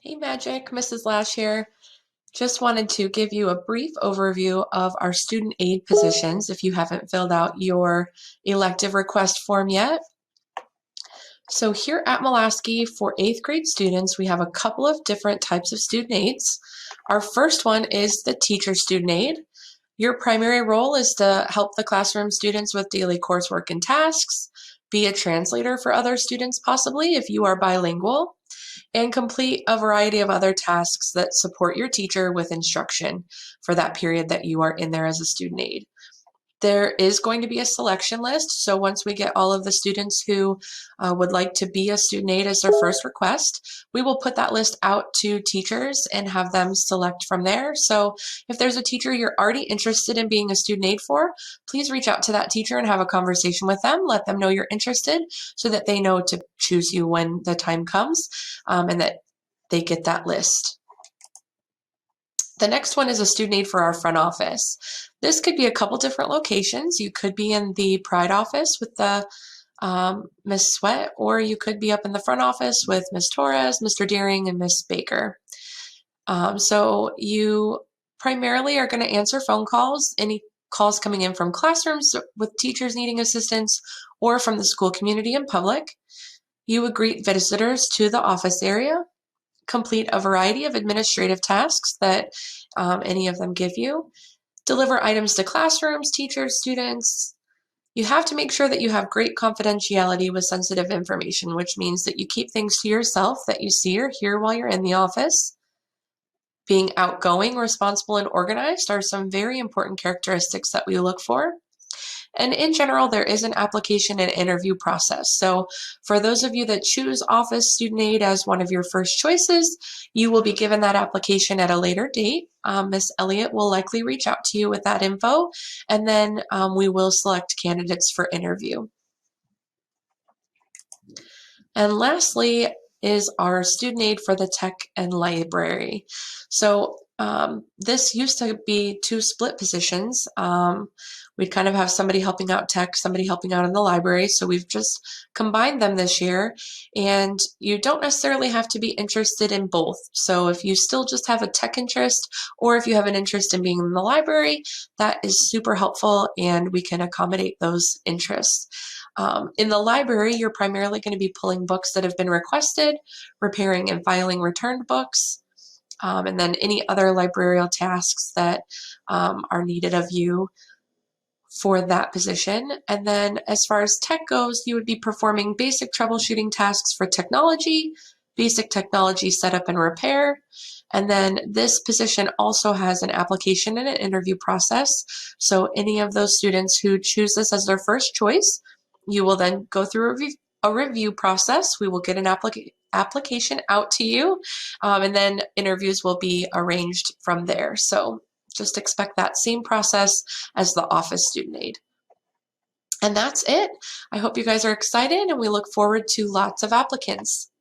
Hey Magic, Mrs. Lash here. Just wanted to give you a brief overview of our student aid positions if you haven't filled out your elective request form yet. So here at Molasky for 8th grade students, we have a couple of different types of student aids. Our first one is the teacher student aid. Your primary role is to help the classroom students with daily coursework and tasks, be a translator for other students possibly if you are bilingual, and complete a variety of other tasks that support your teacher with instruction for that period that you are in there as a student aid. There is going to be a selection list, so once we get all of the students who would like to be a student aid as their first request, we will put that list out to teachers and have them select from there. So if there's a teacher you're already interested in being a student aid for, please reach out to that teacher and have a conversation with them. Let them know you're interested so that they know to choose you when the time comes and that they get that list. The next one is a student aid for our front office. This could be a couple different locations. You could be in the Pride office with the Miss Sweat, or you could be up in the front office with Miss Torres, Mr. Deering, and Miss Baker. So you primarily are going to answer phone calls, any calls coming in from classrooms with teachers needing assistance, or from the school community and public. You would greet visitors to the office area, complete a variety of administrative tasks that any of them give you, deliver items to classrooms, teachers, students. You have to make sure that you have great confidentiality with sensitive information, which means that you keep things to yourself that you see or hear while you're in the office. Being outgoing, responsible, and organized are some very important characteristics that we look for. And in general, there is an application and interview process. So for those of you that choose Office Student Aid as one of your first choices, you will be given that application at a later date. Miss Elliott will likely reach out to you with that info, and then we will select candidates for interview. And lastly is our student aid for the tech and library. So this used to be two split positions. We'd kind of have somebody helping out tech, somebody helping out in the library. So we've just combined them this year, and you don't necessarily have to be interested in both. So if you still just have a tech interest, or if you have an interest in being in the library, that is super helpful, and we can accommodate those interests. In the library, you're primarily going to be pulling books that have been requested, repairing and filing returned books, and then any other librarial tasks that are needed of you for that position. And then as far as tech goes, you would be performing basic troubleshooting tasks for technology, basic technology setup and repair. And then this position also has an application and an interview process. So any of those students who choose this as their first choice, you will then go through a review process. We will get an application out to you, and then interviews will be arranged from there. So just expect that same process as the Office Student Aid. And that's it. I hope you guys are excited, and we look forward to lots of applicants.